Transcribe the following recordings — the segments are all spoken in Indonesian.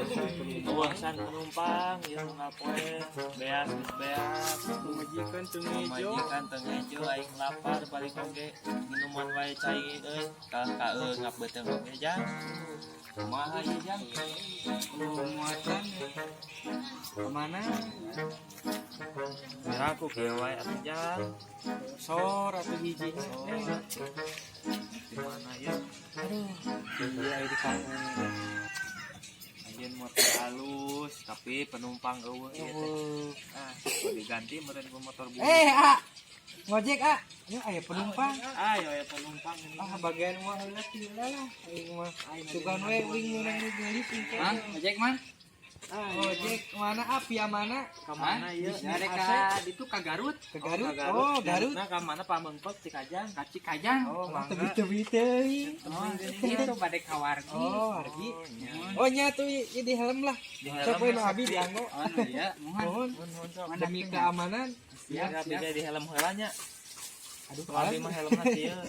Uangsan penumpang ieu ngapoe beas majikan teu ngejo aing lapar balik oge minuman wae cai euy ngap beuteung oge jang kumaha ieu jang muatan kemana miraku kieu wae atuh jang sor atau hijinya di mana ya dia di kampung anjeun motor halus tapi penumpang eueuh ieu teh diganti meureun ku motor bumi ngojek ya aya penumpang ayo ya penumpang ini bagian mah heula tila lah aing mah sugan we wing meunang gelis Man, ojek man. ojek mana via mana ka mana ieu Ada ka ditu ka Garut. ke Garut oh Garut nah ka mana Pameungpek Cikajang Ka Cikajang. oh mangga tebi teuing Itu bade ka Wargi. oh Argi oh nya tuh ieu di helm lah sok we nu abi dianggo Oh iya, mohon. mohon demi keamanan siap siap di helm heula nya aduh abi mah helmna ieu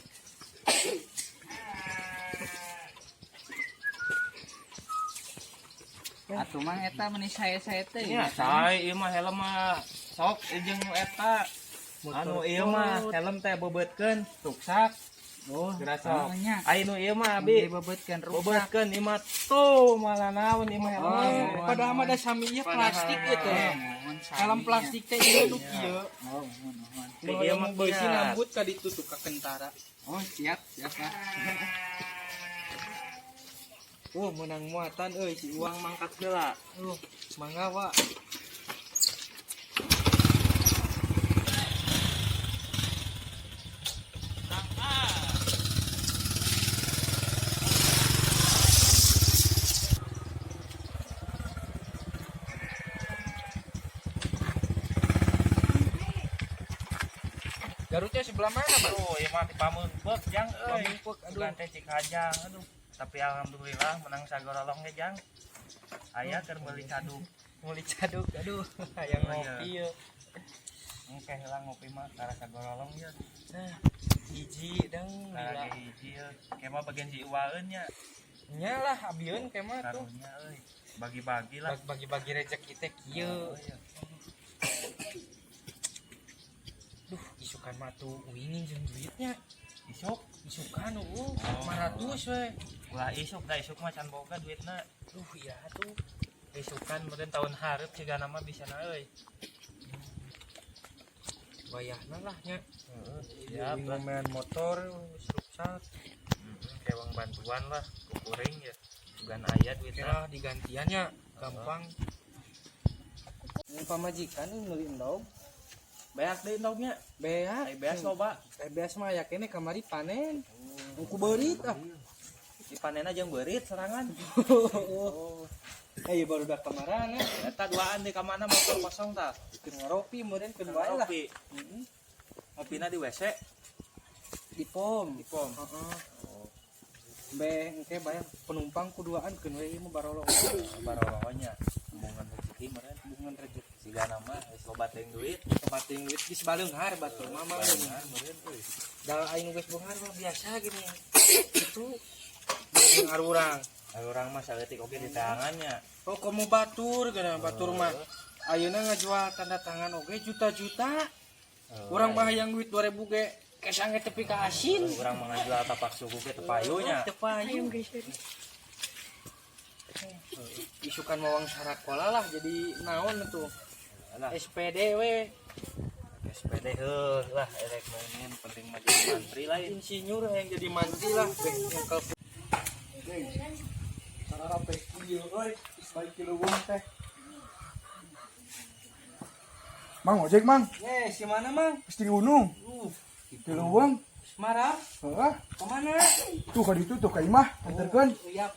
Atuh mah eta meni saya teh. nya sae ieu mah helm mah sok jeung eta anu ieu mah helm teh bebeutkeun ruksak oh gerasa nya. ai nu ieu mah abi Bebeutkeun rusak. bebeutkeun ieu mah tuh malah naon ieu mah helm padahal mah da saminya plastik gitu helm plastik teh ieu nu kieu Oh, mohon. ieu mah beusi rambut ka ditutup ka kentara Oh, siap Pak. menang muatan euy si uang mangkat heula mangga wa Garutnya sebelah mana, Bang? aduh ieu mah di Pameungpek jang euy Pameungpek, aduh. bukan teh Cikajang aduh tapi alhamdulillah menang sagorolong ge jang aya keur meuli caduk Mulai caduk, aduh, yang Oh, iya. ngopi ya. engke heula ngopi mah karena sagorolong ya Nah, hiji deng, karena gila. hiji kayak mah bagian si uwaeun nya Nyalah, abieun kemah tuh. karunya euy bagi-bagi lah Bagi-bagi rezeki teh kieu. Oh, iya. Duh, isukan mah tuh wingin jeung duitnya. isuk Isukan 500 we. ulah isuk da isuk mah can boga duitna Duh, iya tuh. isukan meureun tahun hareup cigana mah bisana euy Bayahna lah nya. ya Main motor rusak. kewang bantuan lah kukuring ya bukan aya duitna Kira digantiannya gampang. Ini pamajikan ini meuli endog. beak deui endognya Beak. ai beas loba Beas mah yakene kamari panen. Ku beurit ah. si panena jeung beurit serangan Ayo baru dah kemarin ya. eta duaan di ka mana motor kosong tah Keur ngaropi meureun kedua lah. ngopi ngopina di WC Di pom. di pom Heeh. Be engke bayar penumpang kuduaan keun we ieu mah barolong. barolonya hubungan rezeki meureun Hubungan rezeki. sigana mah geus loba teuing duit Kebating duit di Sebalunghar batur mama barengan meureun euy da aing geus beunghar mah biasa gini. Itu jeung arurang. urang mah saeutik oge di tangannya Oh komo batur geuna batur mah. Ayeuna ngajual tanda tangan oge juta-juta. Urang bahayang duit 2000 ge kesang ge tepi ka asin. urang mah ngajual tapak suku ge teu payunya Teu payu. Isukan mawang sarakola lah jadi naon tuh. lah SPD we. SPD heuh lah erek main penting mah jadi mantri lain Insinyur yang jadi mantri lah bengkel sarara pe kieu euy bae kilo wong teh Mang ojek mang, si mana mang pasti gunung. Di luwung. marah Heeh. kemana Tuh ka ditu tuh ka imah, anterkeun. iya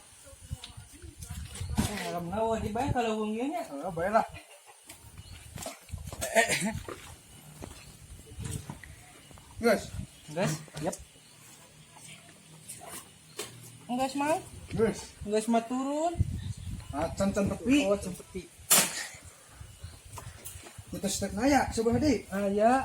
helm nawa di bae kalau wongnya nya Heeh, bae lah. Geus, guys yep enggak mang geus. enggak mah turun Acan can tepi. oh seperti Kita step naya sebelah deui. aya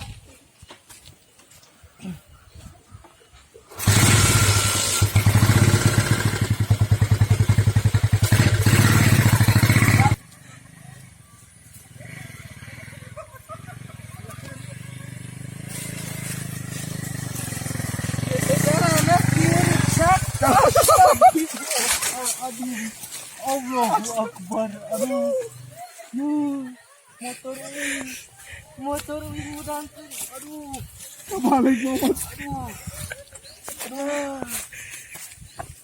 Akbar. Aduh. Yuh. Motor uing udang. Aduh. Kebalik ngomong.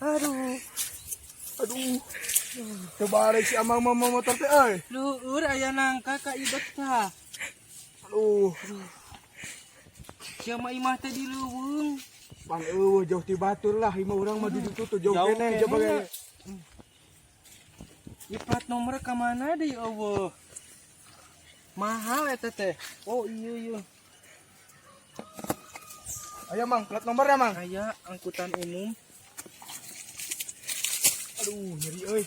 Aduh. Kebalik si amang mama motor teh euy. Luhur aya nangka ka ibet tah. Aduh. Sia mah imah teh di leuweung. Pan jauh ti batur lah, imah urang mah di ditu tuh jauh Jauh keneh keneh. coba ge. Ieu plat nomor ka mana deui eueuh? Mahal eta teh. Oh iya. Ayo mang, plat nomor ya mang. Aya angkutan umum. Aduh, nyeri euy.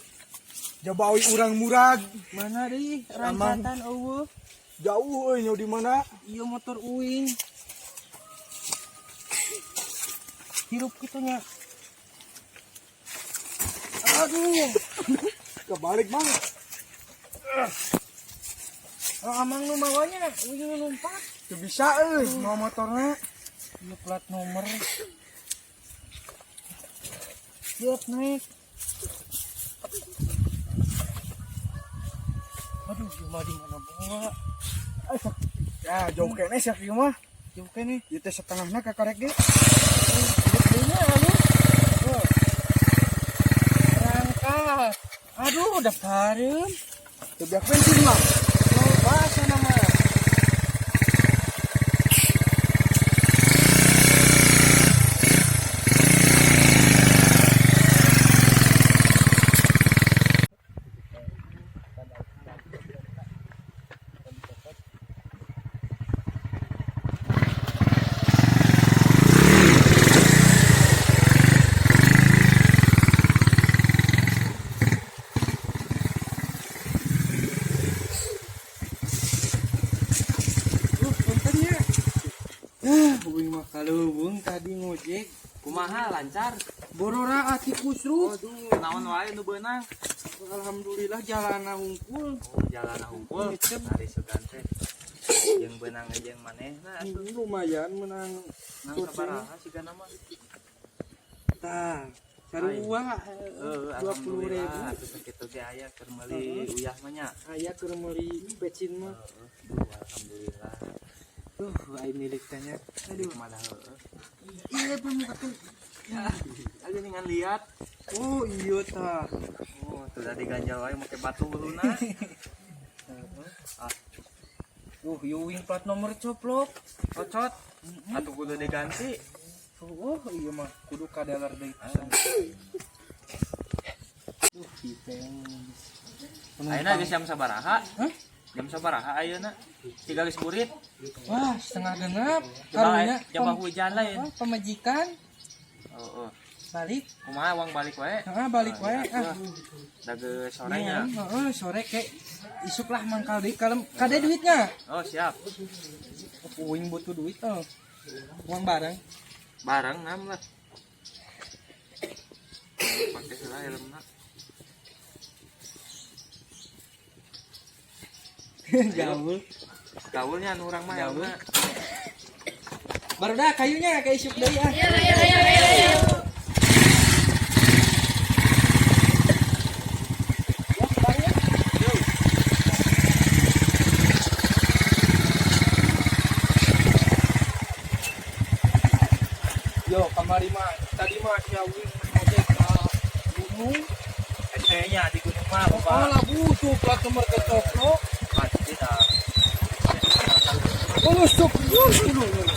Jabawi urang murag. Mana deui? Amang. Rancatan eueuh. Jauh euy, nyaw di mana? Ieu motor uing. Hirup kitu nya. Aduh. Kebalik mang. Amang nu mawanya uing nu numpak. Teu bisa euy, mau motorna. Ieu plat nomor. Siap naik. Aduh, ieu mah di mana bawa? Ya, jauh keneh sak ieu mah. Jauh keneh. Ieu teh setengahna ka karek ge. Ini anu. Oh. Berangkat. Aduh, daftarin. Teu biak bensin mang. Loba sana mah. Uing mah kaleuweung tadi ngojek. Kumaha lancar? Borora ati kusrut. Aduh, naon wae nu beunang? Alhamdulillah jalanna hungkul. Oh, jalan hungkul. Ngecep. Hari sugan teh. Jeung beunang jeung manehna atuh. Lumayan menang. Nang sabaraha sigana mah? Tah, sarua Alhamdulillah 20.000. atuh sakitu ge aya keur meuli uyah mah nya. Aya keur meuli becin mah. Alhamdulillah. Ai milik teh nya. Aduh, malah heueuh. Iya pemuka tuh. Aja ningan lihat. Oh iya tah. Oh, tuh tadi ganjal wae make batu huluna. Wing plat nomor coplok. Cocot. Atuh kudu diganti. Oh iya mah kudu kadeler deui pisan. Kiteng. Ayeuna geus jam sabaraha? Hah? Jam sabaraha ayeuna? 3 murid. Wah, setengah genap. Coba Karunya jam hujan lain. pemajikan Heeh. balik. Kumaha uang balik wae? Balik wae. Dage Iya, sorenya. sore ke isuk lah mangkal deui kalem kade duitnya. Oh, siap. Uing butuh duit uang barang. Barang ngam lah. Pakai salah helmna. Gaul. Gaulnya anu urang mah helmna. Baru dah kayunya kayak isuk deui ah. Yo, kamari mah tadi mah si Awing ngojek gunung. Kayaknya di gunung mah Oh lah butuh plat nomor ke coplok. pasti dah. Oh, stop dulu.